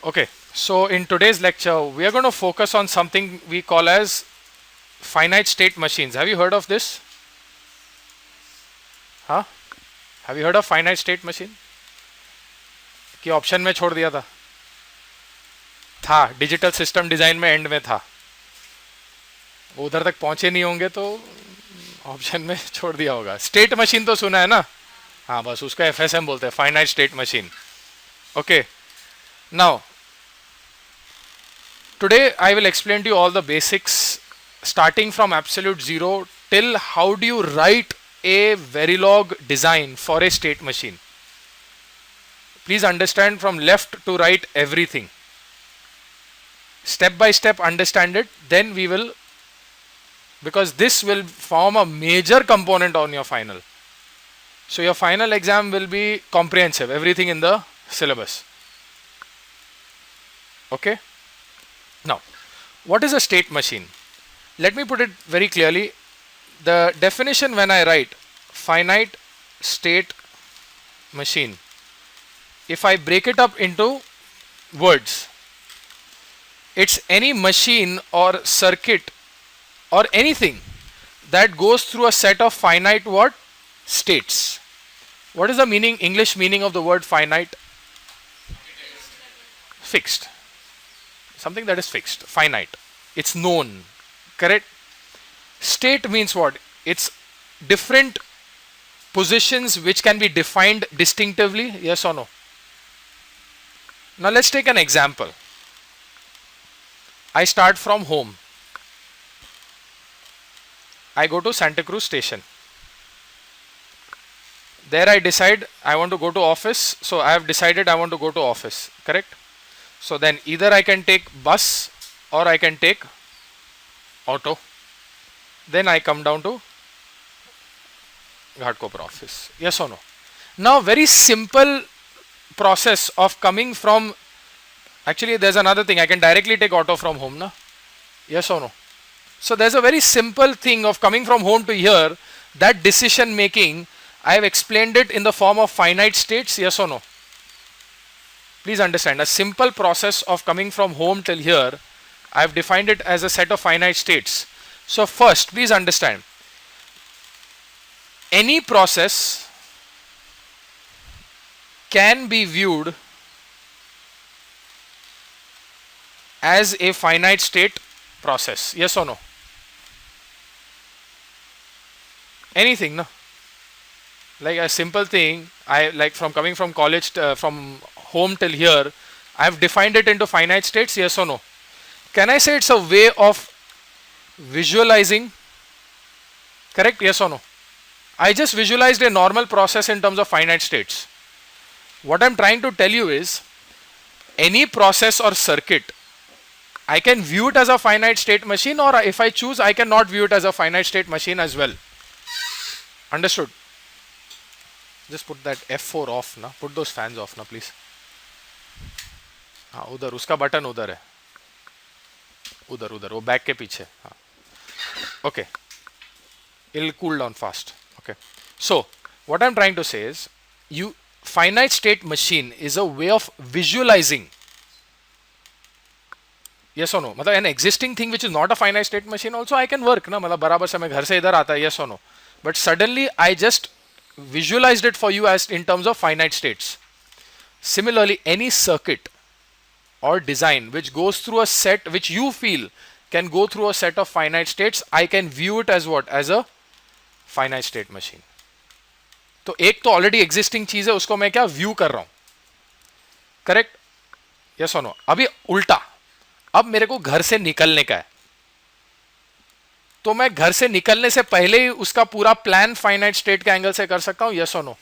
Okay, so in today's lecture, we are going to focus on something we call as finite state machines. Have you heard of this? Huh? Have you heard of finite state machine? कि option में छोड़ दिया था digital system design में and में था, वो उधर तक पहुंचे नहीं होंगे तो ऑप्शन में छोड़ दिया होगा. स्टेट मशीन तो सुना है ना? हाँ, बस उसका एफएसएम बोलते हैं, finite state machine. Okay, now today I will explain to you all the basics starting from absolute zero till how do you write a Verilog design for a state machine. Please understand from left to right everything. Step by step understand it, then we will, because this will form a major component on your final. So your final exam will be comprehensive, everything in the syllabus. Okay. Now, what is a state machine? Let me put it very clearly. The definition when I write finite state machine, if I break it up into words, it's any machine or circuit or anything that goes through a set of finite what? States. What is the meaning, English meaning of the word finite? Fixed. Something that is fixed, finite. It's known, correct? State means what? It's different positions which can be defined distinctively, yes or no? Now let's take an example. I start from home. I go to Santa Cruz station. There I decide I want to go to office. So I have decided I want to go to office, correct? So then either I can take bus or I can take auto. Then I come down to Ghatkopar office. Yes or no? Now very simple process of coming from, actually there's another thing, I can directly take auto from home, na? Yes or no? So there's a very simple thing of coming from home to here, that decision making, I have explained it in the form of finite states, yes or no? Please understand, a simple process of coming from home till here, I have defined it as a set of finite states. So first, please understand, any process can be viewed as a finite state process, yes or no? Anything, no? Like a simple thing, I like from coming from college, from home till here, I have defined it into finite states, yes or no? Can I say it's a way of visualizing? Correct, yes or no? I just visualized a normal process in terms of finite states. What I'm trying to tell you is, any process or circuit, I can view it as a finite state machine, or if I choose, I cannot view it as a finite state machine as well. Understood? Just put that F4 off ना, put those fans off ना please. हाँ उधर, उसका button उधर है, उधर उधर वो बैक के पीछे. हाँ, okay, it'll cool down fast. Okay, so what I'm trying to say is, you finite state machine is a way of visualizing, yes or no? मतलब an existing thing which is not a finite state machine also I can work ना, मतलब बराबर से मैं घर से इधर आता है, yes or no? But suddenly I just visualized it for you as in terms of finite states. Similarly, any circuit or design which goes through a set, which you feel can go through a set of finite states, I can view it as what? As a finite state machine. तो एक तो already existing चीज है, उसको मैं क्या view कर रहा हूं, करेक्ट, यस और नो? अभी उल्टा, अब मेरे को घर से निकलने का है, तो मैं घर से निकलने से पहले ही उसका पूरा प्लान फाइनाइट स्टेट के एंगल से कर सकता हूं, यस और नो?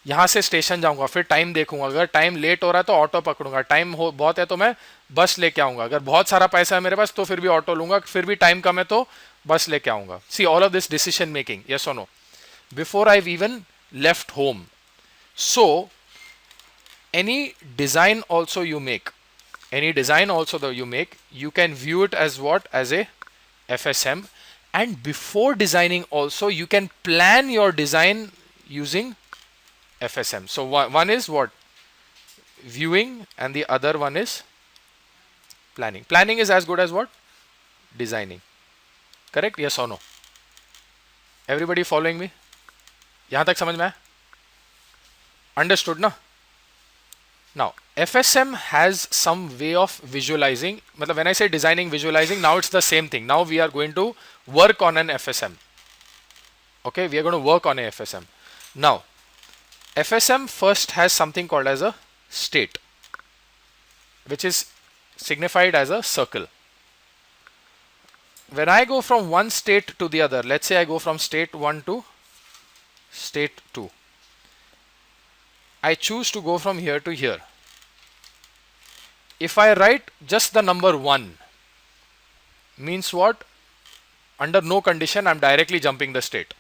यहां से स्टेशन जाऊंगा, फिर टाइम देखूंगा, अगर टाइम लेट हो रहा है तो ऑटो पकड़ूंगा, टाइम हो बहुत है तो मैं बस लेके आऊंगा, अगर बहुत सारा पैसा है मेरे पास तो फिर भी ऑटो लूंगा, फिर भी टाइम कम है तो बस लेके आऊंगा. See all of this decision making, yes और no? Before I even left home. So any design also you make, any design also that you make, you can view it as what? As a FSM. And before designing also, you can plan your design using FSM. So one is what? viewing and the other one is planning. Planning is as good as what? Designing. Correct? Yes or no? Everybody following me? यहाँ तक समझ में आया? Understood ना? Now, FSM has some way of visualizing. Matlab, when I say designing, visualizing, now it's the same thing. Now we are going to work on an FSM. Okay, we are going to work on a FSM. Now, FSM first has something called as a state, which is signified as a circle. When I go from one state to the other, let's say I go from state 1 to state 2. I choose to go from here to here. If I write just the number 1, means what? Under no condition I'm directly jumping the state.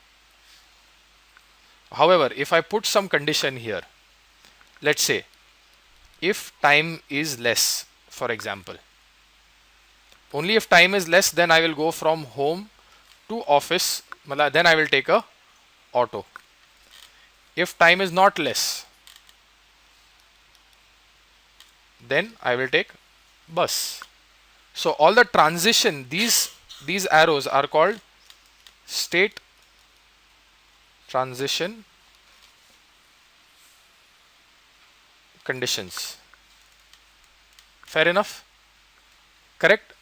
However, if I put some condition here, let's say if time is less, for example, only if time is less, then I will go from home to office, then I will take a auto. If time is not less, then I will take bus. So all the transition, these arrows are called state transition conditions. Fair enough? Correct?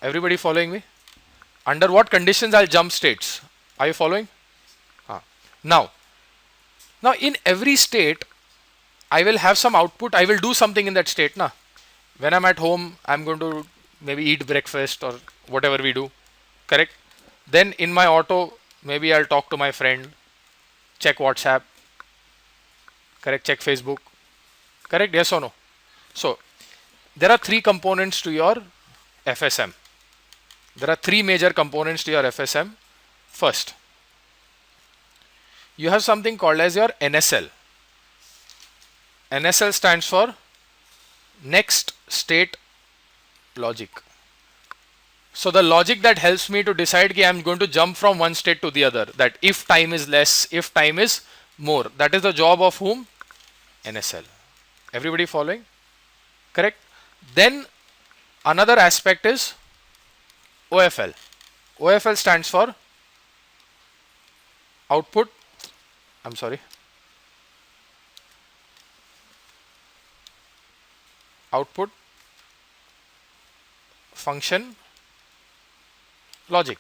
Everybody following me? Under what conditions I'll jump states? Are you following? Now in every state, I will have some output. I will do something in that state. Na? When I'm at home, I'm going to maybe eat breakfast or whatever we do. Correct? Then in my auto, maybe I'll talk to my friend, check WhatsApp. Correct? Check Facebook. Correct? Yes or no? So, there are 3 components to your FSM. There are 3 major components to your FSM. First, you have something called as your NSL. NSL stands for next state logic. So the logic that helps me to decide that I'm going to jump from one state to the other, that if time is less, if time is more, that is the job of whom? NSL. Everybody following? Correct? Then another aspect is OFL. OFL stands for output function logic.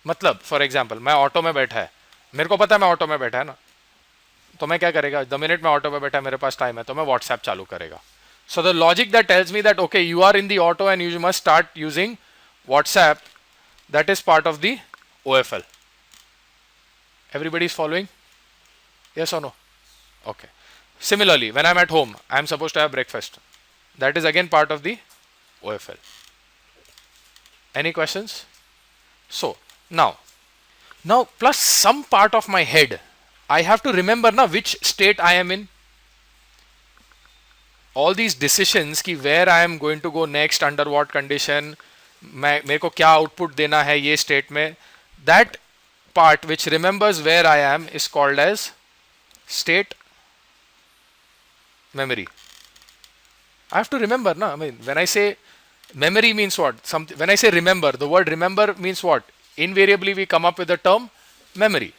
मतलब for example मैं auto में बैठा है, मेरे को पता है मैं ऑटो में बैठा है ना, तो मैं क्या करेगा, द मिनट मैं ऑटो में बैठा है, मेरे पास टाइम है, तो मैं व्हाट्सएप चालू करेगा. So the logic that tells me that okay you are in the auto and you must start using WhatsApp, that is part of the OFL. Everybody is following? Yes or no? Okay. Similarly, when I'm at home, I'm supposed to have breakfast. That is again part of the OFL. Any questions? So now plus some part of my head, I have to remember now which state I am in. All these decisions कि where I am going to go next, under what condition, मेरे को क्या output देना है ये state में, that part which remembers where I am is called as state memory. I have to remember, na? I mean, when I say memory means what? When I say remember, the word remember means what? Invariably we come up with the term memory.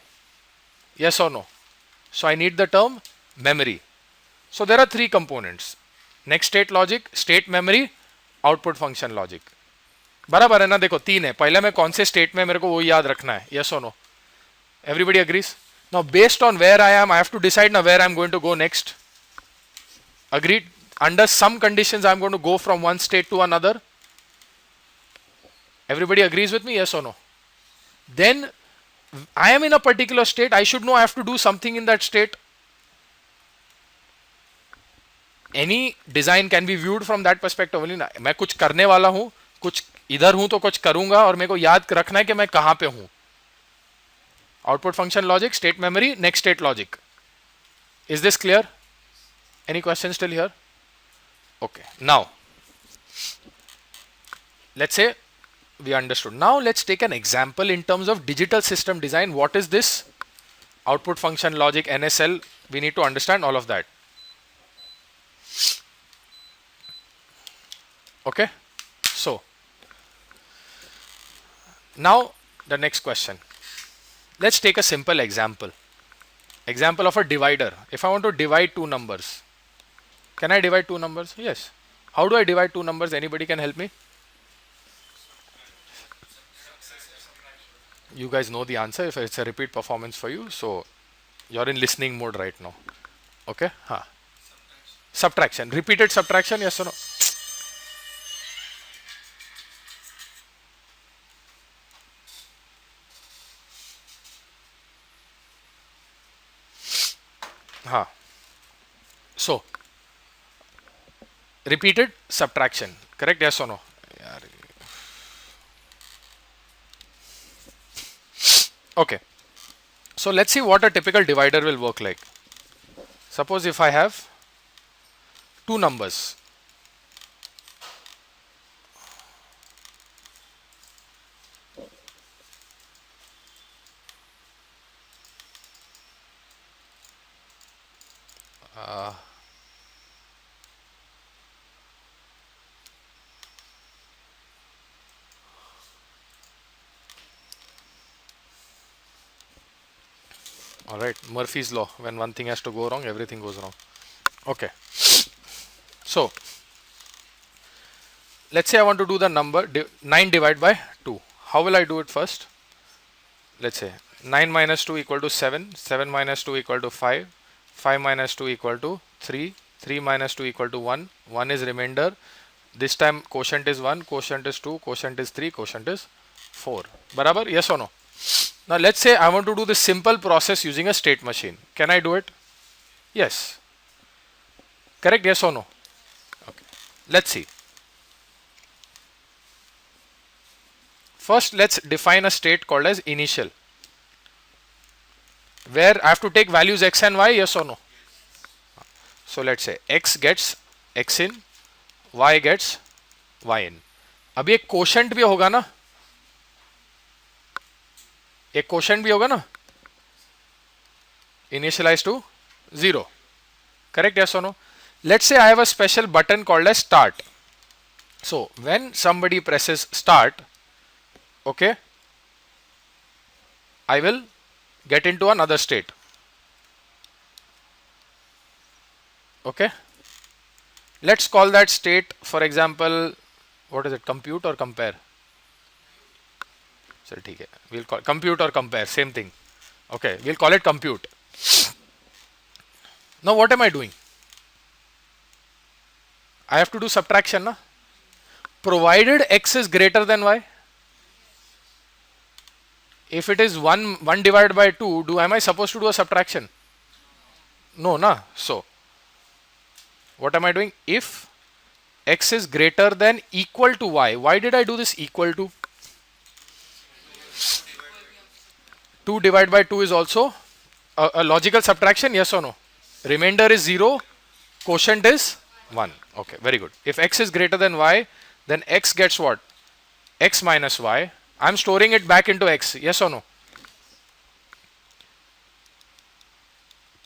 Yes or no? So I need the term memory. So there are 3 components. Next state logic, state memory, output function logic. बराबर है ना? देखो 3 है. पहले मैं कौन से state में मेरे को वो याद रखना है. Yes or no? Everybody agrees? Now based on where I am, I have to decide now where I am going to go next. Agreed? Under some conditions I am going to go from one state to another. Everybody agrees with me? Yes or no? Then I am in a particular state. I should know I have to do something in that state. Any design can be viewed from that perspective only. मैं कुछ करने वाला हूँ, कुछ इधर हूँ तो कुछ करूँगा और मेरे को याद रखना है कि मैं कहाँ पे हूँ. Output function logic, state memory, next state logic. Is this clear? Any questions still here? Okay. Now, let's say we understood. Now let's take an example in terms of digital system design. What is this? Output function logic, NSL. We need to understand all of that. Okay, so now the next question. Let's take a simple example. Example of a divider. If I want to divide two numbers, can I divide two numbers? Yes. How do I divide two numbers? Anybody can help me? You guys know the answer if it's a repeat performance for you. So you're in listening mode right now. Okay? Huh. Subtraction. Repeated subtraction, yes or no? Huh. So repeated subtraction. Correct? Yes or no? Okay. So let's see what a typical divider will work like. Suppose if I have two numbers. All right, Murphy's law. When one thing has to go wrong, everything goes wrong. Okay. So let's say I want to do the number 9 divided by 2. How will I do it first? Let's say 9 minus 2 equal to 7. 7 minus 2 equal to 5. 5 minus 2 equal to 3. 3 minus 2 equal to 1. 1 is remainder. This time quotient is 1, quotient is 2, quotient is 3, quotient is 4. Barabar? Yes or no? Now let's say I want to do this simple process using a state machine. Can I do it? Yes. Correct? Yes or no? Okay. Let's see. First, let's define a state called as initial, where I have to take values x and y, yes or no? So let's say x gets x in, y gets y in. अभी एक quotient भी होगा ना? एक quotient भी होगा ना? Initialize to 0. Correct? Yes or no? Let's say I have a special button called as start. So when somebody presses start, okay, I will get into another state. Okay. Let's call that state, for example, what is it? Compute or compare? So we'll call compute or compare, same thing. Okay, we'll call it compute. Now what am I doing? I have to do subtraction, na? Provided x is greater than y. If it is 1 divided by 2, am I supposed to do a subtraction? No, na? So what am I doing? If x is greater than equal to y. Why did I do this equal to? 2 divided by 2 is also a logical subtraction, yes or no? Remainder is 0, quotient is 1. Okay, very good. If x is greater than y, then x gets what? X minus y. I'm storing it back into x, yes or no?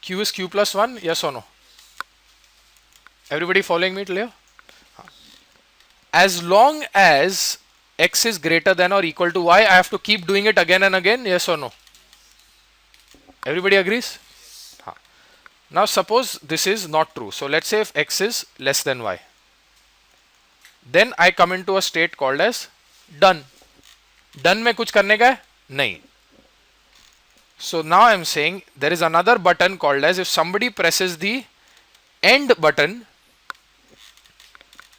Q is q plus 1, yes or no? Everybody following me till here? As long as x is greater than or equal to y, I have to keep doing it again and again, yes or no? Everybody agrees? Now suppose this is not true. So let's say if x is less than y. Then I come into a state called as done. Done में कुछ करने का है? नहीं. So now I'm saying there is another button called as, if somebody presses the end button,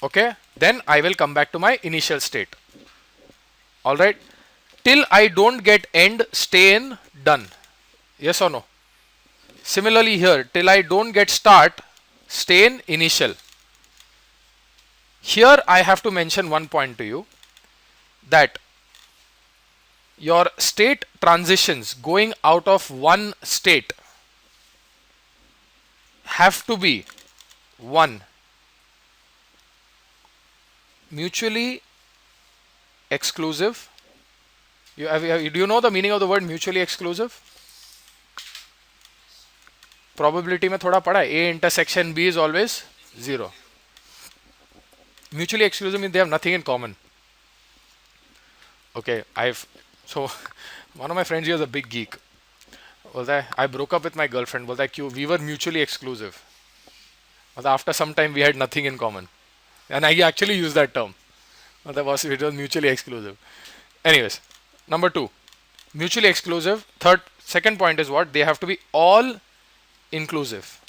okay, then I will come back to my initial state. Alright. Till I don't get end, stay in done. Yes or no? Similarly here, till I don't get start, stay in initial. Here I have to mention one point to you, that your state transitions going out of one state have to be one, mutually exclusive. Do you know the meaning of the word mutually exclusive? Probability में थोड़ा पढ़ा है. A intersection B is always 0. Mutually exclusive means they have nothing in common. Okay, so one of my friends, he was a big geek. I broke up with my girlfriend. We were mutually exclusive. After some time, we had nothing in common. And I actually used that term. It was mutually exclusive. Anyways, number two, mutually exclusive. Second point is what? They have to be all inclusive.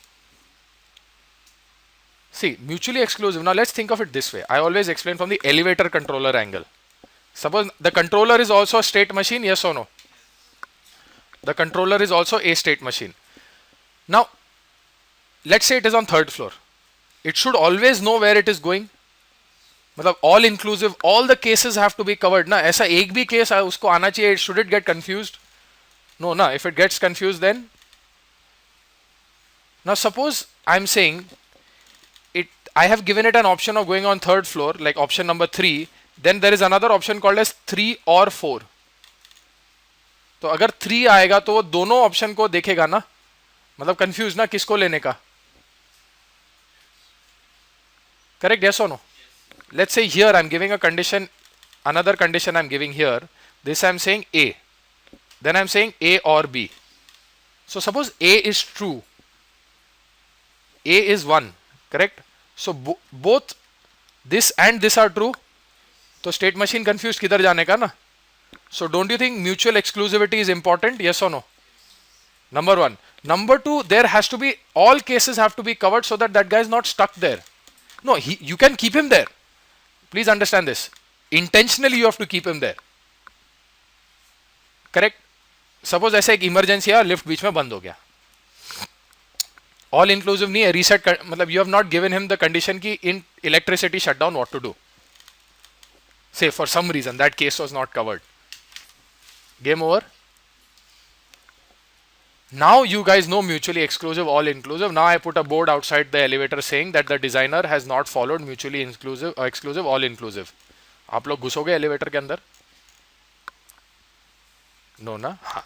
See, mutually exclusive. Now let's think of it this way. I always explain from the elevator controller angle. Suppose the controller is also a state machine, yes or no? The controller is also a state machine. Now, let's say it is on third floor. It should always know where it is going. मतलब all inclusive, all the cases have to be covered ना. ऐसा एक भी case उसको आना चाहिए. Should it get confused? No ना. If it gets confused, then now suppose I'm saying I have given it an option of going on third floor, like option number 3. Then there is another option called as 3 or 4. तो अगर 3 आएगा तो वो दोनों option को देखेगा ना. मतलब कंफ्यूज ना किसको लेने का. Correct? Yes or no? Let's say here I'm giving a condition, another condition I'm giving here. This I'm saying A. Then I'm saying A or B. So suppose A is true. A is 1. Correct? So both this and this are true. तो state machine confused किधर जाने का ना. So don't you think mutual exclusivity is important? Yes or no? Number one. Number two, there has to be, all cases have to be covered so that guy is not stuck there. No, you can keep him there. Please understand this. Intentionally you have to keep him there. Correct? Suppose ऐसे एक emergency है, lift बीच में बंद हो गया. All inclusive नहीं है, reset मतलब you have not given him the condition कि in electricity shutdown what to do. Say for some reason that case was not covered. Game over. Now you guys know mutually exclusive, all inclusive. Now I put a board outside the elevator saying that the designer has not followed mutually exclusive, all inclusive. आप लोग घुसोगे elevator के अंदर? No ना? हाँ.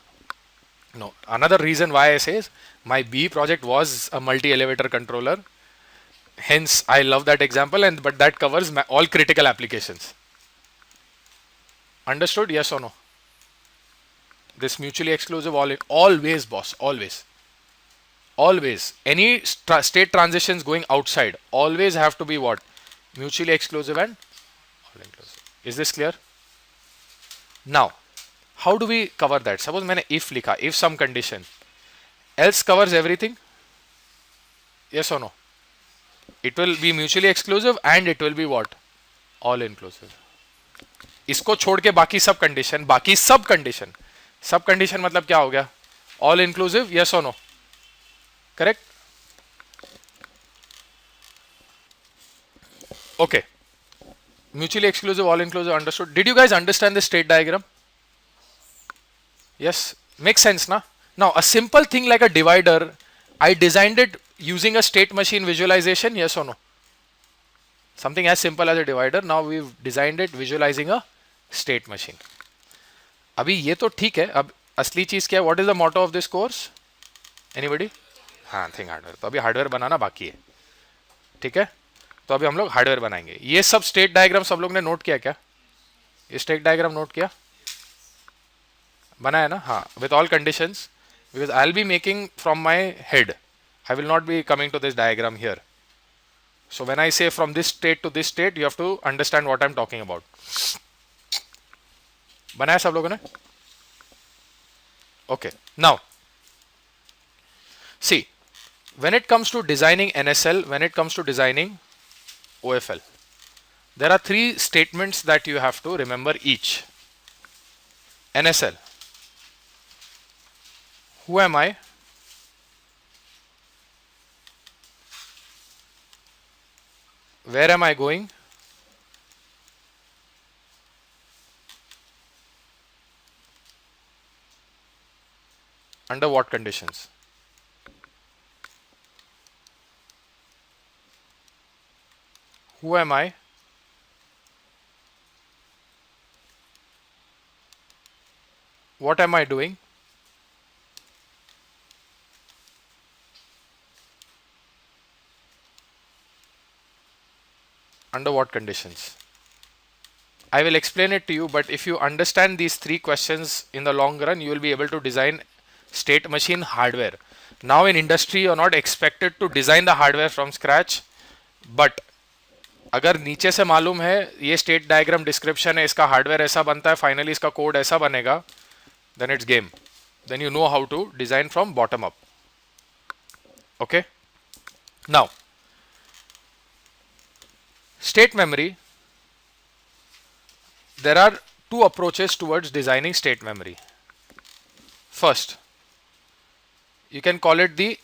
No. Another reason why I say is my B project was a multi-elevator controller. Hence, I love that example, but that covers all critical applications. Understood? Yes or no? This mutually exclusive, always, boss, always. Always. Any state transitions going outside always have to be what? Mutually exclusive and all inclusive. Is this clear? Now, how do we cover that? Suppose मैंने if लिखा, if some condition, else covers everything. Yes or no? It will be mutually exclusive and it will be what? All inclusive. इसको छोड़ के बाकी सब condition, सब condition मतलब क्या हो गया? All inclusive, yes or no? Correct? Okay. Mutually exclusive, all inclusive, understood. Did you guys understand the state diagram? Yes, makes sense, na? Now, a simple thing like a divider, I designed it using a state machine visualization, yes or no? Something as simple as a divider, now we've designed it visualizing a state machine. अभी ये तो ठीक है, अब असली चीज क्या है? What is the motto of this course? Anybody? हाँ, थिंक हार्डवेयर. तो अभी हार्डवेयर बनाना बाकी है, ठीक है? तो अभी हम लोग हार्डवेयर बनाएंगे. ये सब स्टेट डायग्राम सब लोग ने नोट किया क्या? ये स्टेट डायग्राम नोट किया? बनाया ना? हाँ, with all conditions, because I'll be making from my head. I will not be coming to this diagram here. So when I say from this state to this state, you have to understand what I'm talking about. बनाया सब लोगों ने? Okay. Now, see, when it comes to designing NSL, when it comes to designing OFL, there are 3 statements that you have to remember each. NSL. Who am I? Where am I going? Under what conditions? Who am I? What am I doing? Under what conditions? I will explain it to you, but if you understand these three questions in the long run, you will be able to design state machine hardware. Now in industry, you're not expected to design the hardware from scratch, but अगर नीचे से मालूम है ये state diagram description है, इसका hardware ऐसा बनता है, फाइनली इसका कोड ऐसा बनेगा, then it's game. Then you know how to design from bottom up. Okay? Now, state memory, there are two approaches towards designing state memory. First, you can call it the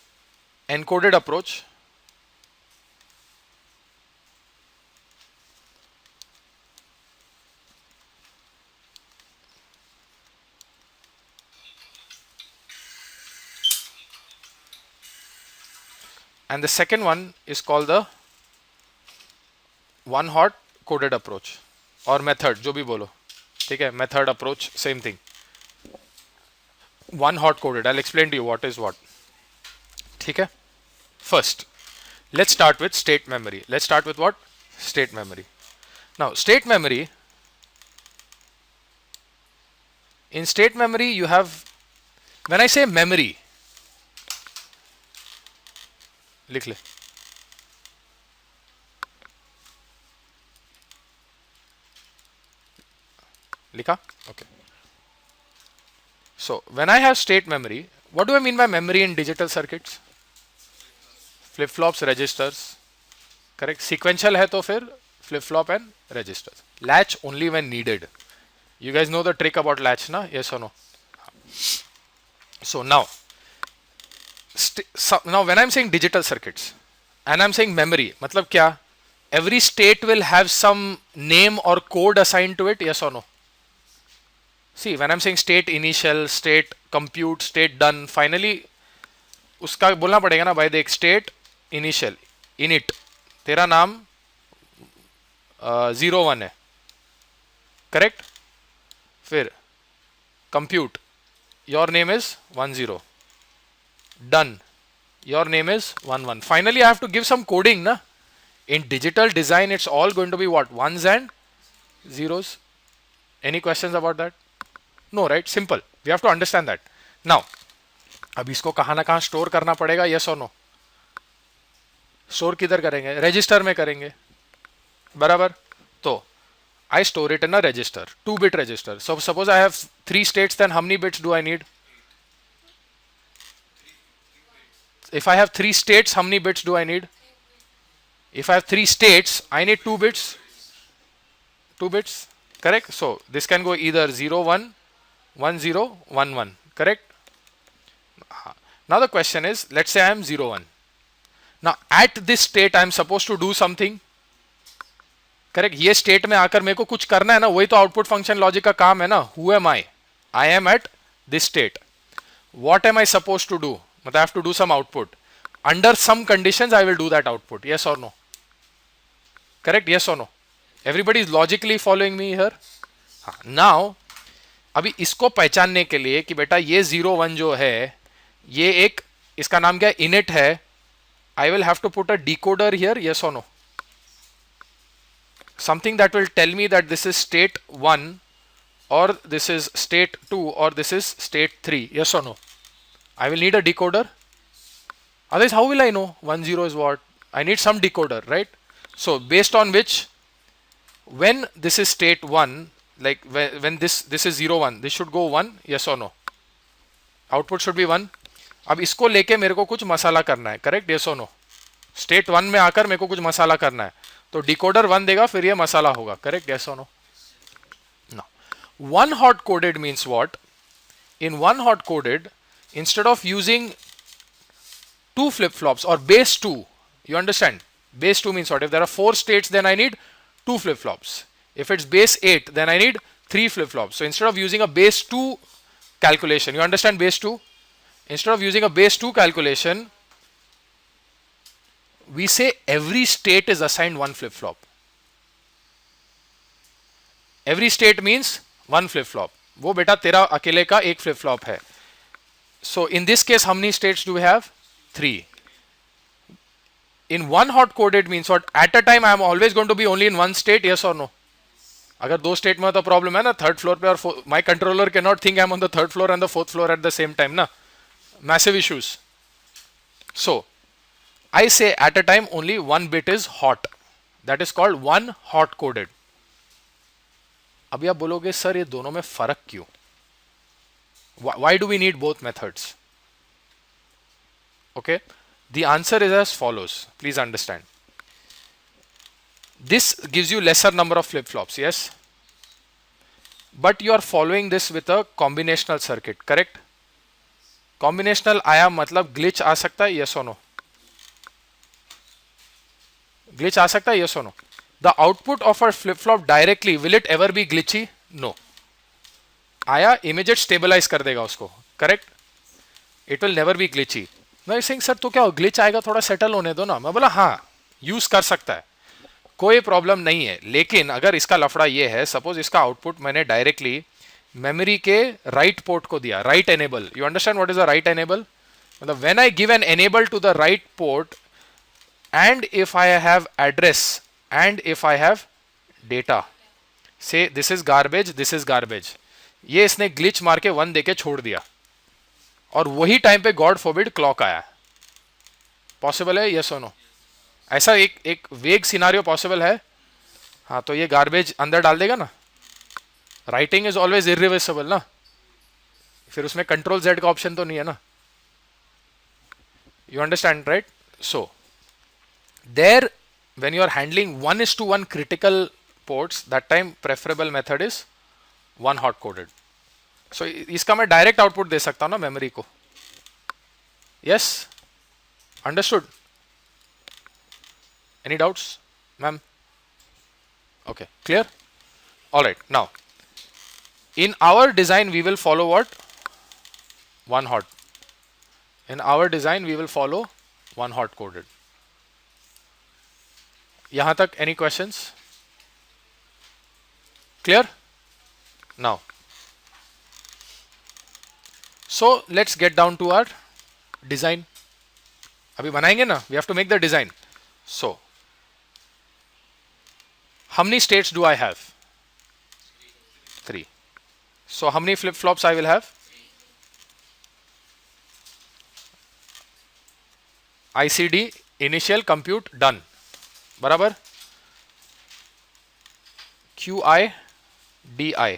encoded approach. And the second one is called the one hot coded approach or method, जो भी बोलो, ठीक है, method approach, same thing. One hot coded, I'll explain to you what is what. ठीक है. First, let's start with state memory. Let's start with what? State memory. Now, state memory, in state memory you have, when I say memory, लिख ले, लिखा? Okay. So when I have state memory, what do I mean by memory in digital circuits? Flip flops, registers, correct? Sequential है तो फिर flip flop and registers. Latch only when needed. You guys know the trick about latch, na? Yes or no? So now when I'm saying digital circuits and I'm saying memory, मतलब क्या? Every state will have some name or code assigned to it, yes or no? See, when I'm saying state initial, state compute, state done, finally उसका बोलना पड़ेगा ना भाई, देख state initial, init, तेरा नाम 01 है, correct? फिर compute, your name is 10, done, your name is 11. Finally I have to give some coding, na? In digital design it's all going to be what? Ones and zeros. Any questions about that? No, right? Simple. We have to understand that. Now, अब इसको कहाँ ना कहाँ store करना पड़ेगा, yes or no? Store किधर करेंगे? Register में करेंगे, बराबर? तो I store it in a register, 2-bit register. So suppose I have 3 states, then how many bits do I need? If I have 3 states, how many bits do I need? If I have 3 states, I need 2 bits. 2 bits, correct? So this can go either 0, 1, 1, 0, 1, 1, correct? Now the question is, let's say I am 0, 1. Now at this state I am supposed to do something, correct? ये state में आकर मेरे को कुछ करना है ना, वही तो output function logic का काम है ना. Who am I? I am at this state. What am I supposed to do? मतलब I have to do some output. Under some conditions I will do that output. Yes or no? Correct? Yes or no? Everybody is logically following me here. Now अभी इसको पहचानने के लिए कि बेटा ये 0, 1 जो है, ये एक, इसका नाम क्या है? Init है. I will have to put a decoder here. Yes or no? Something that will tell me that this is state 1 or this is state 2 or this is state 3. Yes or no? I will need a decoder. Otherwise, how will I know 1, 0 is what? I need some decoder, right? So based on which, when this is state 1, like when this is 0, 1, this should go 1. Yes or no? Output should be 1. अब इसको लेके मेरे को कुछ मसाला करना है, correct? Yes or no? State 1 में आकर मेरे को कुछ मसाला करना है, तो डिकोडर 1 देगा, फिर ये मसाला होगा, correct? Yes or no? Now, one hot coded means what? In one hot coded, instead of using 2 flip flops or base 2, you understand? Base 2 means what? If there are 4 states, then I need 2 flip flops. If it's base 8, then I need 3 flip flops. So instead of using a base 2 calculation, you understand base 2? Instead of using a base 2 calculation, we say every state is assigned 1 flip flop. Every state means 1 flip flop. वो बेटा तेरा अकेले का एक flip flop है. So in this case, how many states do we have? 3. in one hot coded means what? At a time I am always going to be only in one state, yes or no? अगर दो state में तो problem है ना, third floor पे और my controller can not think I am on the third floor and the fourth floor at the same time ना, massive issues. So I say at a time only one bit is hot, that is called one hot coded. अभी आप बोलोगे sir ये दोनों में फर्क क्यों? Why do we need both methods? Okay, the answer is as follows. Please understand. This gives you lesser number of flip-flops, yes? But you are following this with a combinational circuit, correct? Combinational आया मतलब glitch आ सकता है, yes or no? Glitch आ सकता है, yes or no? The output of a flip-flop directly, will it ever be glitchy? No. आया immediate stabilise कर देगा उसको, correct? It will never be glitchy. मैं सिंह सर तो क्या ग्लिच आएगा, थोड़ा सेटल होने दो ना. मैं बोला हाँ, यूज कर सकता है, कोई प्रॉब्लम नहीं है. लेकिन अगर इसका लफड़ा ये है, सपोज इसका आउटपुट मैंने डायरेक्टली मेमोरी के राइट पोर्ट को दिया, write enable. You understand what is the write enable? मतलब when I give an enable to the write port and if I have address and if I have data, say this is garbage, this is garbage, ये इसने glitch मार के 1 देके छोड़ दिया और वही टाइम पे गॉड फॉरबिड क्लॉक आया. पॉसिबल है, यस और नो? ऐसा एक वेग सिनारियो पॉसिबल है. हाँ, तो ये गार्बेज अंदर डाल देगा ना. राइटिंग इज ऑलवेज इरिवर्सिबल ना, फिर उसमें कंट्रोल जेड का ऑप्शन तो नहीं है ना. You understand right? So there when you are handling 1:1 critical ports, that time preferable method is one hot coded. So इसका मैं डायरेक्ट आउटपुट दे सकता हूं ना मेमोरी को. Yes, understood? Any doubts ma'am? Okay, clear? Alright, now in our design we will follow what? One hot. In our design we will follow one hot coded. यहां तक any questions? Clear? Now, so let's get down to our design. अभी बनाएंगे ना, we have to make the design. So, how many states do I have? 3. So, how many flip flops I will have? ICD, initial compute done. बराबर? QI, DI.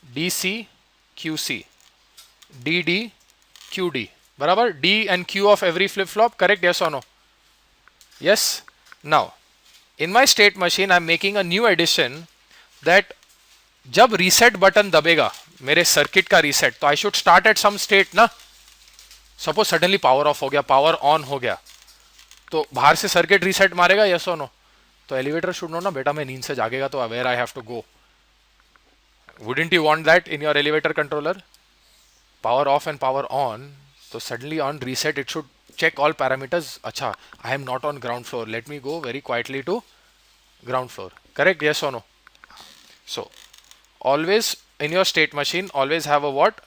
DC, QC, DD, QD. बराबर? D and Q of every flip flop, correct? Yes or no? Yes. Now, in my state machine, I am making a new addition that जब reset button दबेगा, मेरे circuit का reset, तो I should start at some state ना. Suppose suddenly power off हो गया, power on हो गया, तो बाहर से circuit reset मारेगा, yes or no? तो elevator should know ना, बेटा मैं नींद से जागेगा तो where I have to go. Wouldn't you want that in your elevator controller? Power off and power on. So suddenly on reset, it should check all parameters. Acha, I am not on ground floor. Let me go very quietly to ground floor. Correct? Yes or no? So always in your state machine, always have a what?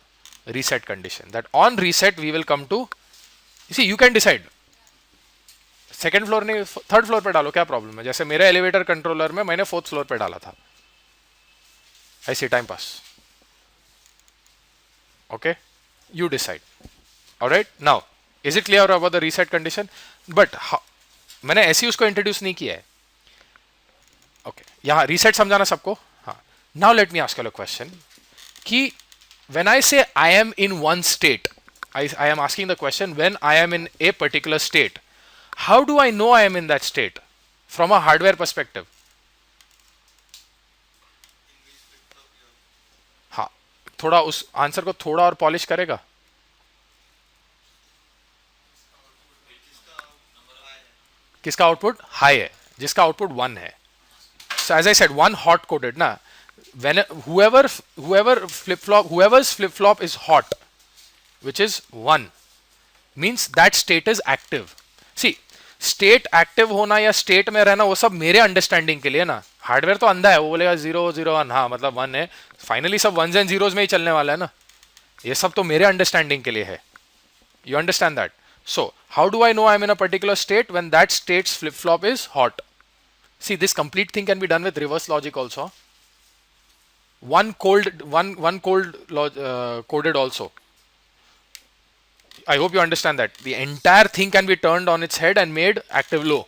Reset condition. That on reset, we will come to, you see, you can decide. Second floor नहीं, third floor पे डालो, क्या problem है? जैसे मेरे elevator controller में मैंने fourth floor पे डाला था, ऐसे time pass. Okay, you decide. Alright, now is it clear about the reset condition? But मैंने ऐसे ही उसको इंट्रोड्यूस नहीं किया है. ओके, यहां रीसेट समझाना सबको. हाँ, now let me ask you a question कि व्हेन आई से आई am in one state, I am asking the question when I am in a particular state, how do I know I am in that state from a hardware perspective? हाँ, थोड़ा उस answer को थोड़ा और polish करेगा. किसका output high है? जिसका आउटपुट 1 है. So as I said, one hot coded ना, when whoever's flip flop is hot, which is 1, means that state is active. See, state active होना या स्टेट में रहना वो सब मेरे अंडरस्टैंडिंग के लिए ना. हार्डवेयर तो अंधा है, वो बोलेगा 0 0 1, हाँ मतलब 1 है, फाइनली सब 1s and 0s में ही चलने वाला है ना. ये सब तो मेरे अंडरस्टैंडिंग के लिए है. You understand that? So how do I know I'm in a particular state when that state's flip-flop is hot? See, this complete thing can be done with reverse logic also. One coded also. I hope you understand that. The entire thing can be turned on its head and made active low.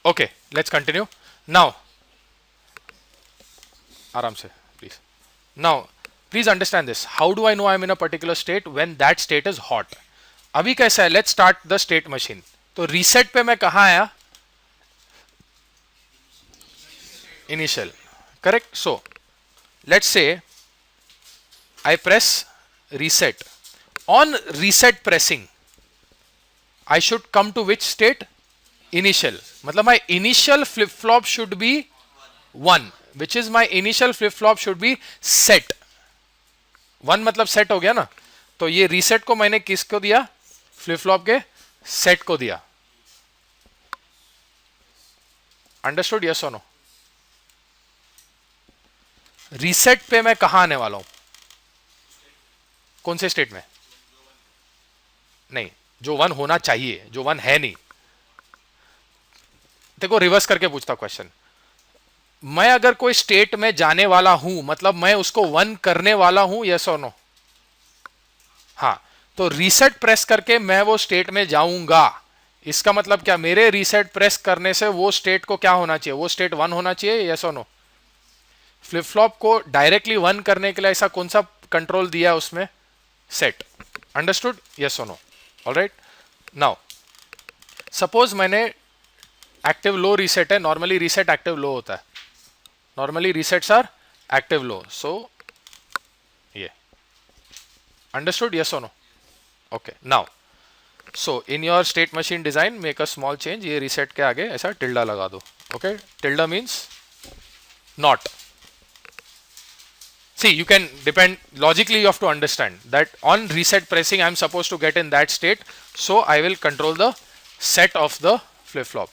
Okay, let's continue. Now, आराम से, please. Now, please understand this. How do I know I'm in a particular state when that state is hot? अभी कैसा है? Let's start the state machine. तो reset पे मैं कहाँ आया? Initial. Correct? So, let's say I press reset. On reset pressing, I should come to which state? Initial. मतलब my initial flip flop should be 1, which is my initial flip flop should be set. 1 मतलब set हो गया ना, तो ये reset को मैंने किसको दिया? फ्लिप फ्लॉप के सेट को दिया. अंडरस्टूड? यस और नो? रीसेट पे मैं कहां आने वाला हूं? कौन से स्टेट में? नहीं, जो 1 होना चाहिए, जो 1 है नहीं. देखो, रिवर्स करके पूछता क्वेश्चन. मैं अगर कोई स्टेट में जाने वाला हूं, मतलब मैं उसको 1 करने वाला हूं, यस और नो? हाँ, तो रीसेट प्रेस करके मैं वो स्टेट में जाऊंगा. इसका मतलब क्या? मेरे रीसेट प्रेस करने से वो स्टेट को क्या होना चाहिए? वो स्टेट 1 होना चाहिए, यस और नो? फ्लिप फ्लॉप को डायरेक्टली 1 करने के लिए ऐसा कौन सा कंट्रोल दिया है उसमें? सेट. अंडरस्टूड? यस और नो? ऑलराइट. नाउ सपोज मैंने एक्टिव लो रीसेट है. नॉर्मली रीसेट एक्टिव लो होता है. Normally resets are active low. So ये अंडरस्टूड? यस और no? Okay, now, so in your state machine design, make a small change. ये reset के आगे ऐसा tilde लगा दो. Okay, tilde means not. See, you can depend logically. You have to understand that on reset pressing, I am supposed to get in that state. So I will control the set of the flip flop.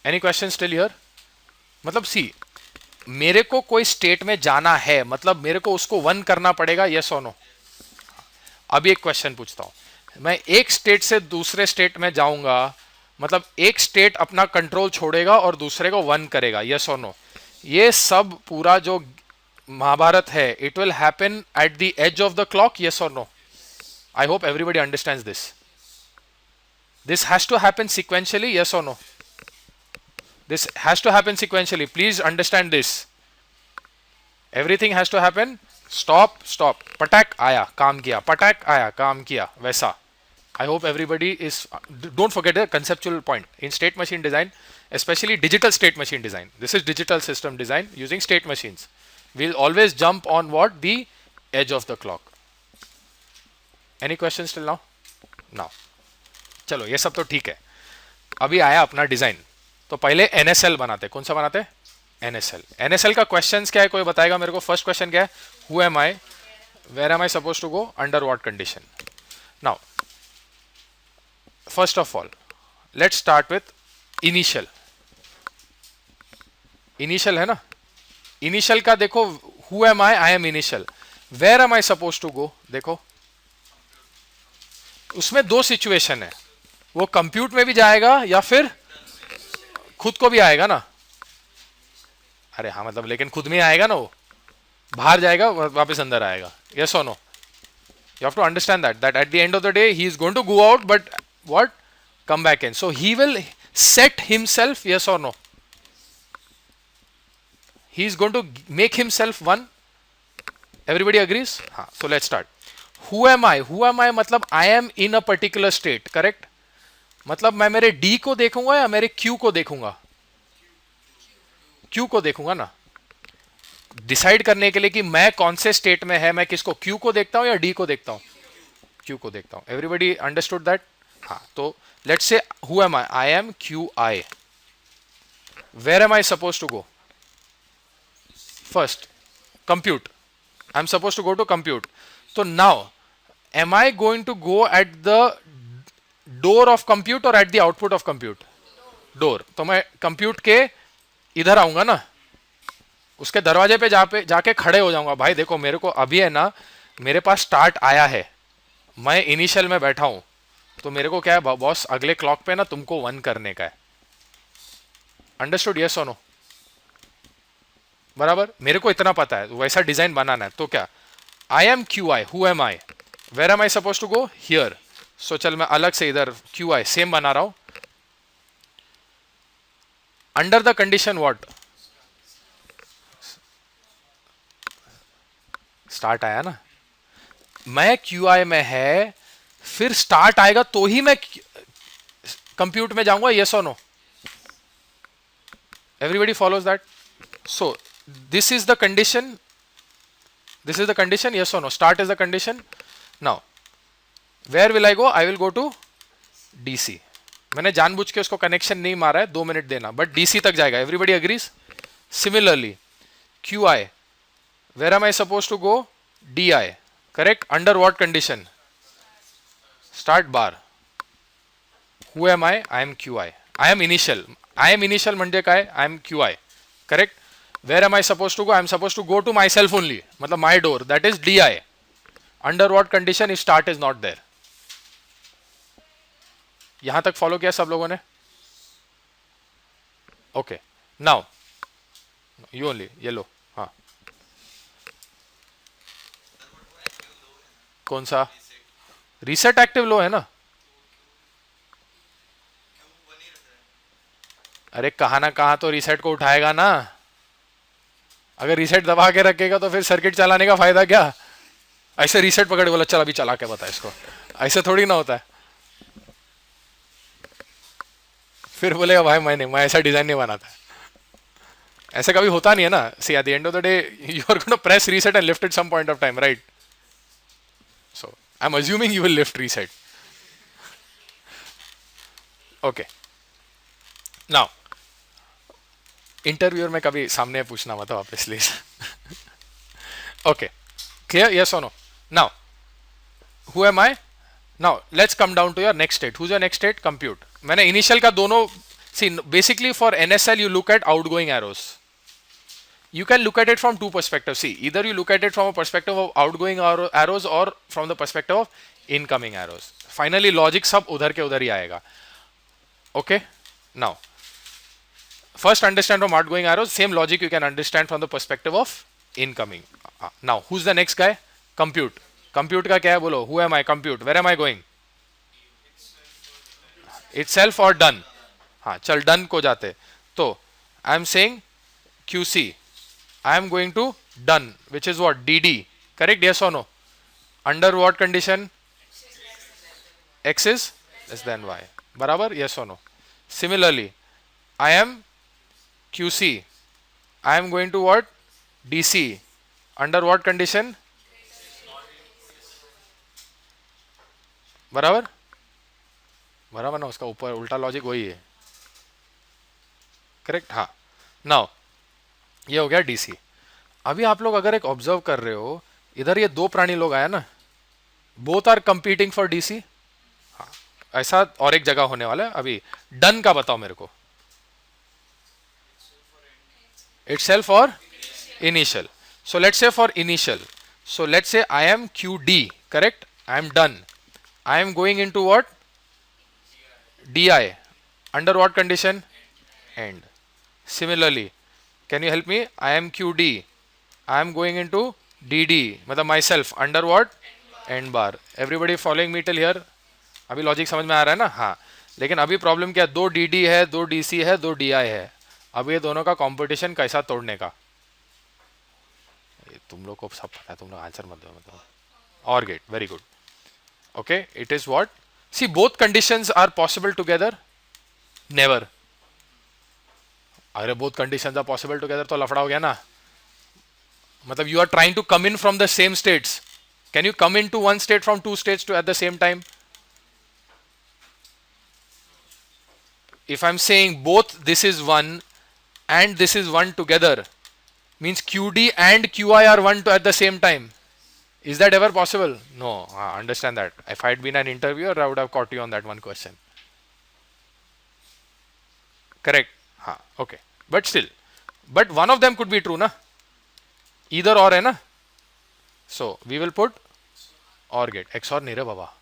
Any questions still here? मतलब see, मेरे को कोई state में जाना है, मतलब मेरे को उसको 1 करना पड़ेगा, yes or no? अभी एक क्वेश्चन पूछता हूं. मैं एक स्टेट से दूसरे स्टेट में जाऊंगा, मतलब एक स्टेट अपना कंट्रोल छोड़ेगा और दूसरे को 1 करेगा, यस और नो? ये सब पूरा जो महाभारत है, it will happen at the edge of the clock, yes और no? I hope everybody understands this. This has to happen sequentially, yes और no? This has to happen sequentially. Please understand this. Everything has to happen. Stop stop, पटैक आया, काम किया, पटैक आया, काम किया, वैसा. I hope everybody is. Don't forget the conceptual point in state machine design, especially digital state machine design. This is digital system design using state machines. We'll always jump on what? The edge of the clock. Any questions till now? Now, चलो ये सब तो ठीक है. अभी आया अपना design. तो पहले NSL बनाते. कौन सा बनाते? NSL. NSL का क्वेश्चंस क्या है? कोई बताएगा मेरे को? फर्स्ट क्वेश्चन क्या है? Who am I? Where am I supposed to go? Under what condition? Now, first of all, let's start with initial. Initial है ना? Initial का देखो. Who am I? I am initial. Where am I supposed to go? देखो, उसमें 2 situation है. वो compute में भी जाएगा या फिर खुद को भी आएगा ना? अरे हाँ, मतलब लेकिन खुद में आएगा ना, वो बाहर जाएगा वापस अंदर आएगा, यस और no? You have to understand that at the end of the day he is going to go out, but what? Come back in. So he will set himself, yes और no? He is going to make himself 1. Everybody agrees? हाँ. So let's start. Who am I? Who am I मतलब I am in a particular state. Correct? मतलब मैं मेरे D को देखूंगा या मेरे क्यू को देखूंगा? क्यू को देखूंगा ना, डिसाइड करने के लिए कि मैं कौन से स्टेट में है. मैं किसको? क्यू को देखता हूं या डी को देखता हूं? क्यू को देखता हूं. Everybody understood that? हाँ. तो let's say who am I? I am Q I. Where am I suppose to go? First compute. I am suppose to go to compute. तो now am I going to go at the door of compute or at the output of compute? Door. तो मैं compute के इधर आऊंगा ना, उसके दरवाजे पे जाके खड़े हो जाऊंगा, भाई देखो मेरे को अभी है ना, मेरे पास स्टार्ट आया है, मैं इनिशियल में बैठा हूं, तो मेरे को क्या है बॉस, अगले क्लॉक पे ना तुमको 1 करने का है। अंडरस्टूड, यस और नो? बराबर, मेरे को इतना पता है, वैसा डिजाइन बनाना है। तो क्या, I am Q I, who am I, where am I suppose to go, here. So चल मैं अलग से इधर क्यू आई सेम बना रहा हूं, under the condition what, start आया ना, मैं क्यू आई में है, फिर स्टार्ट आएगा तो ही मैं कंप्यूट में जाऊंगा, यस और no? Everybody follows that? So this is the condition, this is the condition, yes or no? Start is the condition. Now where will I go? I will go to DC. मैंने जानबूझ के उसको connection नहीं मारा है, 2 minute देना, but DC तक जाएगा। Everybody agrees? Similarly QI, where am I supposed to go? DI, correct? Under what condition? Start bar. Who am I? I am QI. I am initial. I am initial म्हणजे काय? I am QI, correct? Where am I supposed to go? I am supposed to go to myself only, मतलब my door, that is DI. Under what condition? If start is not there. यहां तक follow किया सब लोगों ने? Okay, now you only, yellow, हाँ। कौन सा? रीसेट एक्टिव लो है ना? अरे कहा ना कहा तो रीसेट को उठाएगा ना। अगर रीसेट दबा के रखेगा तो फिर सर्किट चलाने का फायदा क्या? ऐसे रीसेट पकड़ बोला चल अभी चला के बता इसको, ऐसे थोड़ी ना होता है। फिर बोलेगा भाई मैं ऐसा डिजाइन नहीं बनाता। ऐसे कभी होता नहीं है ना। See at the end of the day you are gonna press reset and lift it some point of time, right? So I am assuming you will lift reset. Okay, now interviewer में कभी सामने पूछना मत वापस please. Okay, clear, yes और no? Now who am I? Now let's come down to your next state. Who's your next state? Compute. मैंने initial का दोनों, see basically for NSL you look at outgoing arrows. You can look at it from two perspectives. See, either you look at it from a perspective of outgoing arrows or from the perspective of incoming arrows. Finally, logic सब उधर के उधर ही आएगा. Okay? Now, first understand from outgoing arrows. Same logic you can understand from the perspective of incoming. Now, who's the next guy? Compute. Compute का क्या है बोलो? Who am I? Compute. Where am I going? Itself or done? हाँ, चल done को जाते. तो I am saying QC. I am going to done, which is what? DD. Correct? Yes or no? Under what condition? X is less than Y. बराबर? Yes or no? Similarly, I am QC. I am going to what? DC. Under what condition? बराबर? बराबर ना, उसका ऊपर उल्टा logic वही है। Correct? हाँ। नाउ ये हो गया डीसी। अभी आप लोग अगर एक ऑब्जर्व कर रहे हो, इधर ये दो प्राणी लोग आया ना, both are competing for DC. हाँ, ऐसा और एक जगह होने वाला है। अभी डन का बताओ मेरे को। itself or initial? So let's say for initial, so let's say I am QD, correct? I am done. I am going into what? DI. Under what condition? End. Similarly, can you help me? I am QD. I am going into DD, मतलब myself. Under what? End bar. Everybody following me till here? अभी logic समझ में आ रहा है ना? हाँ। लेकिन अभी प्रॉब्लम क्या है? दो DD है, दो DC है, दो DI है। अब ये दोनों का कंपटीशन कैसा तोड़ने का? तुम लोग को सब पता है, तुम लोग आंसर मत दो मतलब। OR gate, very good. Okay, it is what? See both conditions are possible together? Never. अरे both conditions are possible together तो लफड़ा हो गया ना। मतलब you are trying to come in from the same states. Can you come in to one state from two states two at the same time? If I'm saying both this is 1 and this is 1 together, means QD and QI are 1 at the same time. Is that ever possible? No. Understand that. If I had been an interviewer, I would have caught you on that one question. Correct? Okay. But still, but one of them could be true, na? इधर और है ना, so we will put और gate. XOR नहीं रे बाबा,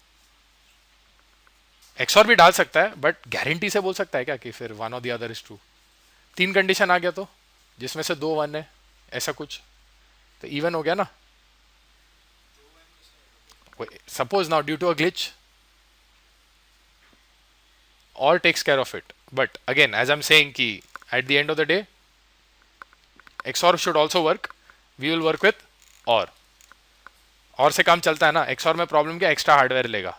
XOR भी डाल सकता है बट गारंटी से बोल सकता है क्या कि फिर वन और द अदर इज ट्रू? तीन कंडीशन आ गया तो जिसमें से दो वन है, ऐसा कुछ तो इवन हो गया ना। Suppose now due to a glitch or takes care of it. But again, as I'm saying ki at the end of the day, XOR should also work. We will work with OR. और से काम चलता है ना। XOR में problem क्या, extra hardware लेगा,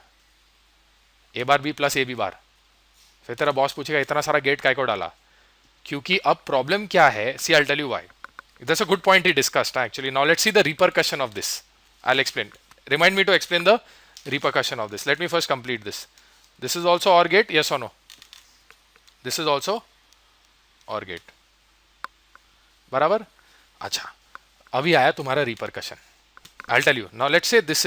A bar B plus A B bar. फिर तेरा बॉस पूछेगा इतना सारा गेट काय को डाला, क्योंकि अब प्रॉब्लम क्या है, see I tell you why. That's a good point he discussed actually. Now let's see the repercussion of this. I'll explain. Remind me to explain the repercussion of this. Let me first complete this. This is also OR gate, yes or no? This is also OR gate. बराबर। अच्छा, अभी आया तुम्हारा repercussion. I'll tell you. Now let's say this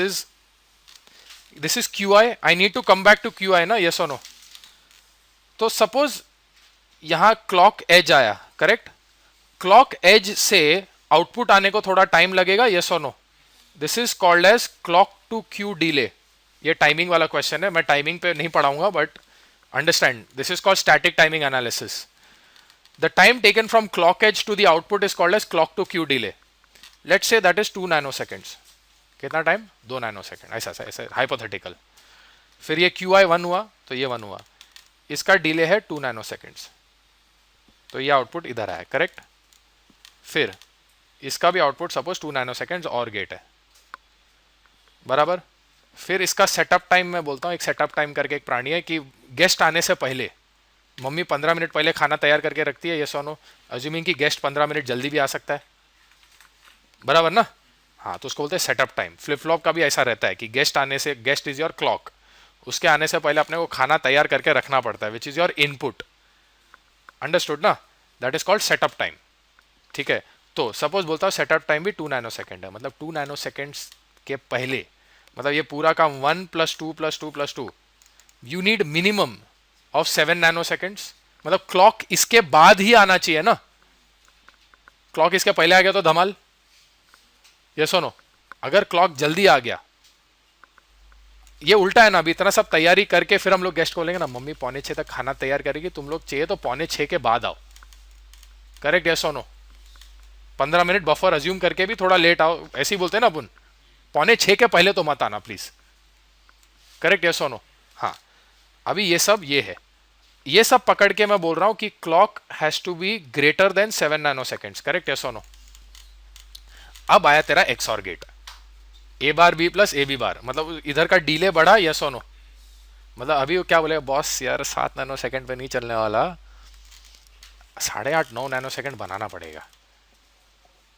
is QI. I need to come back to QI ना, yes or no? तो suppose यहाँ clock edge आया, correct. Clock edge से आउटपुट आने को थोड़ा टाइम लगेगा, यस और no? This is called edge clock to Q delay. ये टाइमिंग वाला क्वेश्चन है, मैं टाइमिंग पे नहीं पढ़ाऊंगा but understand, this is called static timing analysis. The time taken from clock edge to the output is called edge clock to Q delay. Let's say that is 2 nano seconds. कितना time? 2 nano second, ऐसा ऐसा hypothetical. फिर ये Q I 1 हुआ तो ये 1 हुआ, इसका डिले है 2 नैनो सेकेंड्स, तो ये आउटपुट इधर आया, करेक्ट। फिर इसका भी आउटपुट सपोज 2 नैनो सेकेंड्स और गेट है, बराबर। फिर इसका सेटअप टाइम, मैं बोलता हूँ एक सेटअप टाइम करके एक प्राणी है कि गेस्ट आने से पहले मम्मी 15 मिनट पहले खाना तैयार करके रखती है, ये सोनो अज्यूमिंग कि गेस्ट 15 मिनट जल्दी भी आ सकता है, बराबर ना। हाँ, तो उसको बोलते हैं सेटअप टाइम। फ्लिप फ्लॉप का भी ऐसा रहता है कि गेस्ट आने से, गेस्ट इज योर क्लॉक, उसके आने से पहले अपने को खाना तैयार करके रखना पड़ता है, which is your input. Understood ना? That is called setup time, ठीक है। तो सपोज बोलता हूँ सेटअप टाइम भी 2 नैनो सेकेंड है, मतलब 2 नैनो सेकेंड्स के पहले, मतलब ये पूरा काम 1 + 2 + 2 + 2, you need minimum of 7 nano seconds. मतलब क्लॉक इसके बाद ही आना चाहिए ना, क्लॉक इसके पहले आ गया तो धमाल, ये सुनो। अगर क्लॉक जल्दी आ गया, ये उल्टा है ना, अभी इतना सब तैयारी करके फिर हम लोग गेस्ट को बोलेंगे ना, मम्मी 5:45 तक खाना तैयार करेगी, तुम लोग चाहिए तो 5:45 के बाद आओ, करेक्ट, यस और नो? 15 मिनट बफर अज्यूम करके भी थोड़ा लेट आओ, ऐसे ही बोलते हैं ना अपन, 5:45 के पहले तो मत आना प्लीज, करेक्ट, यस और नो? हाँ, अभी ये सब ये है, ये सब पकड़ के मैं बोल रहा हूं कि clock has to be greater than 7 nano seconds, correct, yes और नो? अब आया तेरा XOR gate, A bar B plus A B bar, मतलब इधर का डिले बढ़ा, यस और नो? मतलब अभी वो क्या बोलेगा बॉस, यार 7 नैनो सेकेंड पे नहीं चलने वाला, 8.5 9 नैनो सेकेंड बनाना पड़ेगा।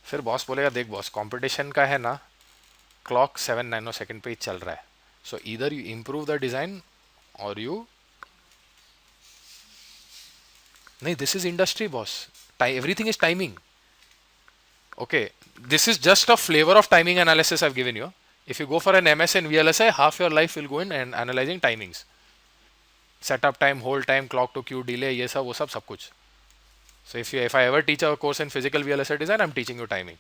फिर बॉस बोलेगा देख बॉस, कंपटीशन का है ना, क्लॉक 7 नैनो सेकेंड पे ही चल रहा है, सो इधर यू इंप्रूव द डिजाइन और यू, नहीं, this is industry boss, everything is timing. Okay, this is just a flavor of timing analysis I've given you. If you go for an MS in VLSI, half your life will go in and analyzing timings, setup time, hold time, clock to queue delay, ये सब वो सब कुछ. So if I ever teach a course in physical VLSI design, I'm teaching you timing.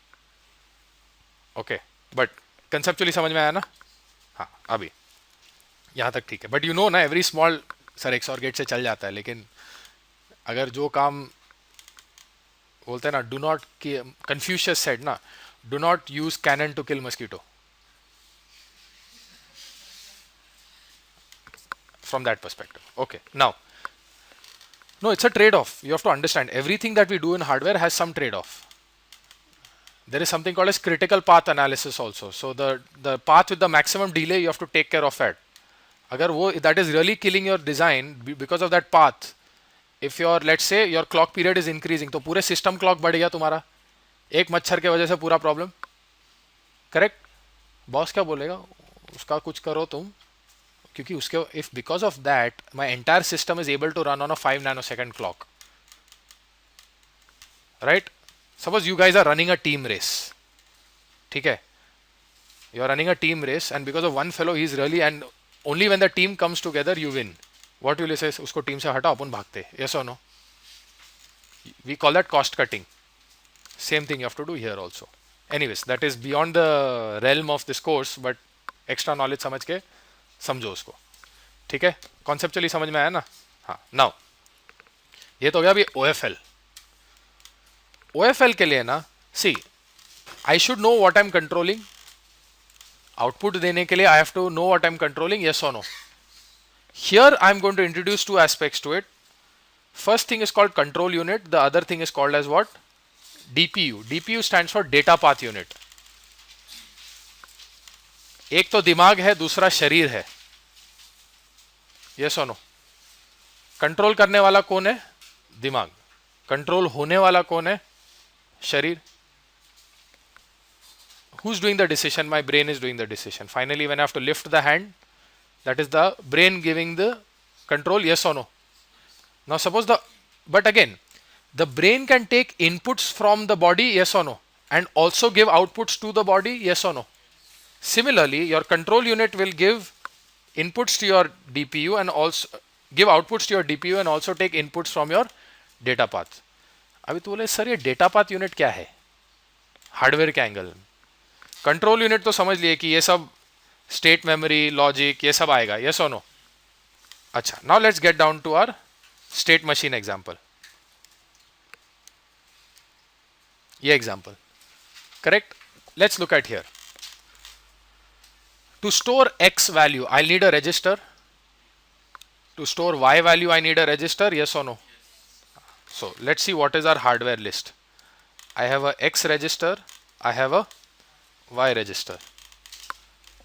Okay, but conceptually समझ में आया ना? हाँ, अभी यहाँ तक ठीक है. But you know ना, every small sir XOR gate से चल जाता है, लेकिन अगर जो काम बोलते हैं ना, डू नॉट, कन्फ्यूशियस सेड ना, do not use cannon to kill mosquito, from that perspective. Okay, now, no, it's a trade-off. You have to understand, everything that we do in hardware has some trade-off. There is something called as critical path analysis also. So the path with the maximum delay, you have to take care of it. अगर वो that is really killing your design because of that path, if your, let's say your clock period is increasing, तो पूरे system clock बढ़ गया तुम्हारा, एक मच्छर के वजह से पूरा प्रॉब्लम, करेक्ट। बॉस क्या बोलेगा, उसका कुछ करो तुम, क्योंकि उसके, if because of that my entire system is able to run on a 5 nano second clock, right. Suppose you guys are running a team race, ठीक है, you are running a team race and because of one fellow he is really, and only when the team comes together you win, what will you say, उसको team से हटाओ, अपन भागते, yes और no? We call that cost cutting. Same thing you have to do here also. Anyways that is beyond the realm of this course, but extra knowledge समझ के समझो उसको, ठीक है? कॉन्सेप्चुअली समझ में आया ना? हाँ, नाउ ये तो हो गया अभी OFL। OFL के लिए ना, see I should know what I am controlling. Output देने के लिए I have to know what I am controlling, yes और no? Here I am going to introduce two aspects to it. First thing is called control unit, the other thing is called as what? DPU. DPU stands for data path unit. एक तो दिमाग है, दूसरा शरीर है, yes or no? Control करने वाला कौन है? दिमाग। कंट्रोल होने वाला कौन है? शरीर। Who's doing the decision? My brain is doing the decision. Finally, when I have to lift the hand, that is the brain giving the control, yes or no? Now suppose but again, the brain can take inputs from the body, yes or no? And also give outputs to the body, yes or no? Similarly, your control unit will give inputs to your DPU and also give outputs to your DPU and also take inputs from your data path. अभी तो बोले sir ये data path unit क्या है hardware के angle में? Control unit तो समझ लिए कि ये सब स्टेट मेमोरी, लॉजिक, ये सब आएगा, यस और नो? अच्छा, now let's get down to our state machine example. ये example correct? Let's look at here. To store X value, I'll need a register. To store Y value, I need a register, yes or no? So let's see what is our hardware list. I have a X register, I have a Y register,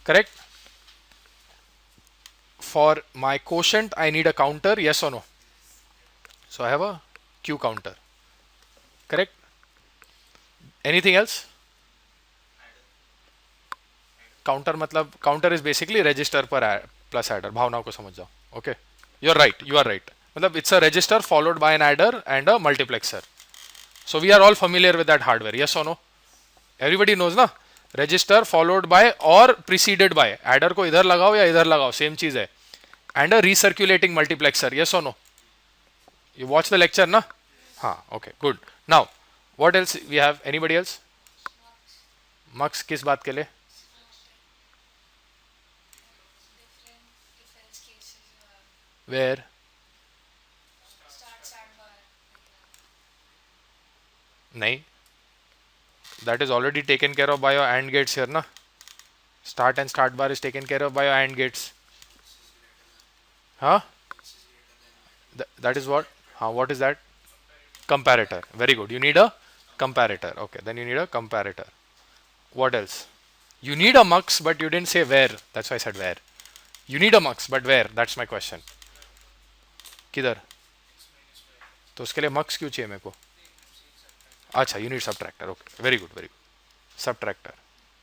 correct? For my quotient, I need a counter, yes or no? So I have a Q counter, correct? Anything else? Counter मतलब counter is basically register पर plus adder, भावनाओं को समझ जाओ, okay? You are right, you are right. मतलब it's a register followed by an adder and a multiplexer. So we are all familiar with that hardware, yes और no? Everybody knows ना? Register followed by or preceded by, adder को इधर लगाओ या इधर लगाओ same चीज है, and a recirculating multiplexer, yes और no? You watch the lecture ना? हाँ, okay, good. Now what else we have? Anybody else? Mux किस बात के लिए? Where? नहीं, that is already taken care of by your AND gates here, na? Start and start bar is taken care of by your AND gates. Huh? That is what? What is that? Comparator. Very good. You need a comparator. Okay, then you need a comparator. What else? You need a mux, but you didn't say where. That's why I said where. You need a mux, but where? That's my question. किधर? तो उसके लिए मक्स क्यों चाहिए मेरे को? अच्छा, you need subtractor. Okay, very good, very good. Subtractor.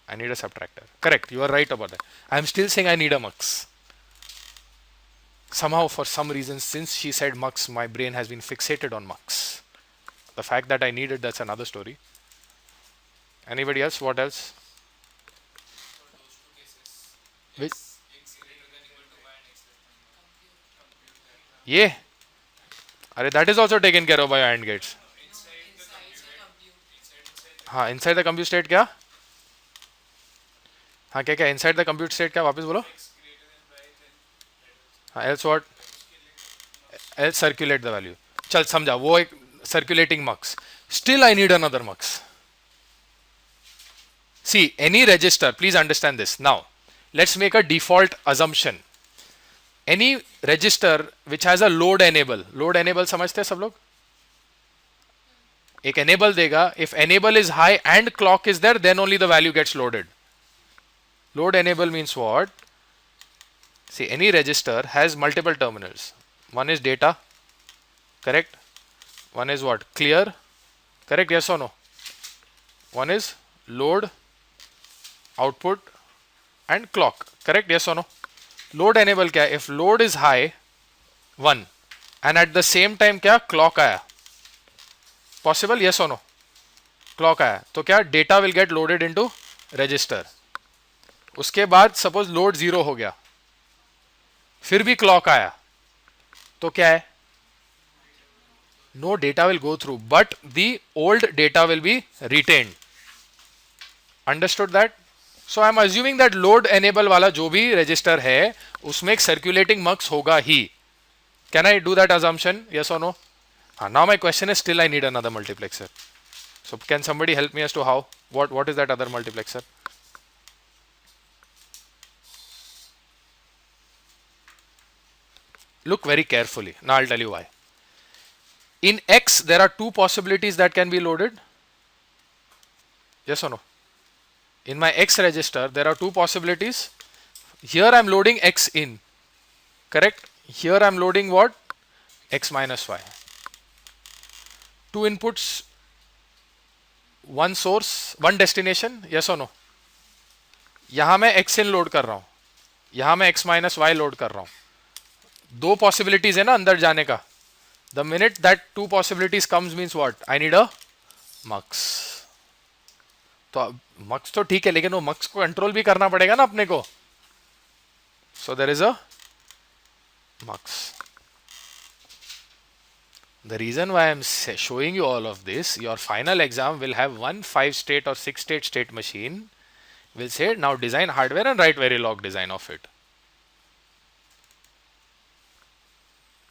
I need a subtractor. Correct, you are right about that. I am still saying I need a mux. Somehow, for some reason, since she said mux, my brain has been fixated on mux. The fact that I need it, that's another story. Anybody else? What else? Which? Yeah. That is also taken care of by AND gates. हाँ, inside the compute state क्या? हाँ, क्या inside the compute state क्या? वापस बोलो. हाँ, else what? Else circulate the value. चल समझा, वो एक circulating mux. Still I need another mux. See, any register, please understand this. Now, let's make a default assumption. Any register which has a load enable समझते हैं सब लोग? एक enable देगा, if enable is high and clock is there, then only the value gets loaded. Load enable means what? See, any register has multiple terminals. One is data, correct? One is what? Clear, correct? Yes or no? One is load, output and clock, correct? Yes or no? Load enable क्या? If load is high, 1, and at the same time क्या? Clock आया. Possible? Yes or no? Clock आया तो क्या? Data will get loaded into register. उसके बाद suppose load 0 हो गया, फिर भी clock आया तो क्या है? No data will go through, but the old data will be retained. Understood that? So I am assuming that load enable वाला जो भी रजिस्टर है उसमें एक सर्कुलेटिंग मक्स होगा ही. Can I do that assumption? Yes और no? Now my question is, still I need another multiplexer. So can somebody help me as to how? What is that other multiplexer? Look very carefully. Now I'll tell you why. In X, there are two possibilities that can be loaded. Yes or no? In my X register, there are two possibilities. Here I'm loading X in. Correct? Here I'm loading what? X minus Y. Two inputs, one source, one destination. Yes or no? यहां मैं X in load कर रहा हूं, यहां मैं X minus Y load कर रहा हूं. दो पॉसिबिलिटीज है ना अंदर जाने का. The minute that two possibilities comes means what? I need a mux. तो मक्स तो ठीक है, लेकिन वो मक्स को कंट्रोल भी करना पड़ेगा ना अपने को. So there is a mux. The reason why I'm showing you all of this, your final exam will have one 5-state or 6-state machine. Will say now design hardware and write Verilog design of it.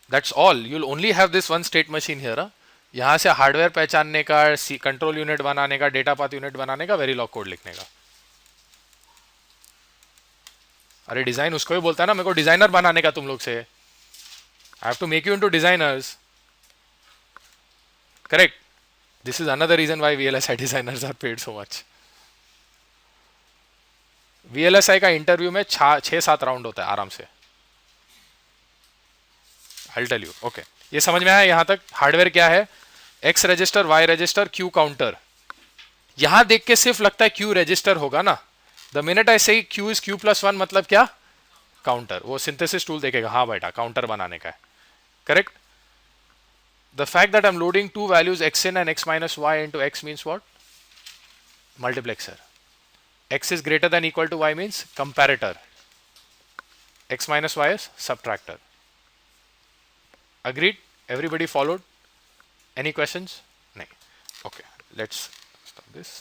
That's all. You'll only have this one state machine here. यहाँ से hardware पहचानने का, control unit बनाने का, data path unit बनाने का, वेरीलॉग code लिखने का. अरे डिजाइन उसको ही बोलता है ना, मेरे को डिजाइनर बनाने का तुम लोग से. I have to make you into designers. Correct? This is another reason why VLSI designers are paid so much. VLSI का इंटरव्यू में 6-7 राउंड होता है आराम से. आई टेल यू. ओके, ये समझ में आया यहां तक? हार्डवेयर क्या है? X register, Y register, Q counter. यहां देख के सिर्फ लगता है क्यू रजिस्टर होगा ना. द मिनट आई से Q is Q plus one, मतलब क्या? काउंटर. वो सिंथेसिस टूल देखेगा, हाँ बेटा काउंटर बनाने का है. Correct? The fact that I'm loading two values x in and x minus y into x means what? Multiplexer. X is greater than equal to y means comparator. X minus y is subtractor. Agreed? Everybody followed? Any questions? No. Okay, let's stop this.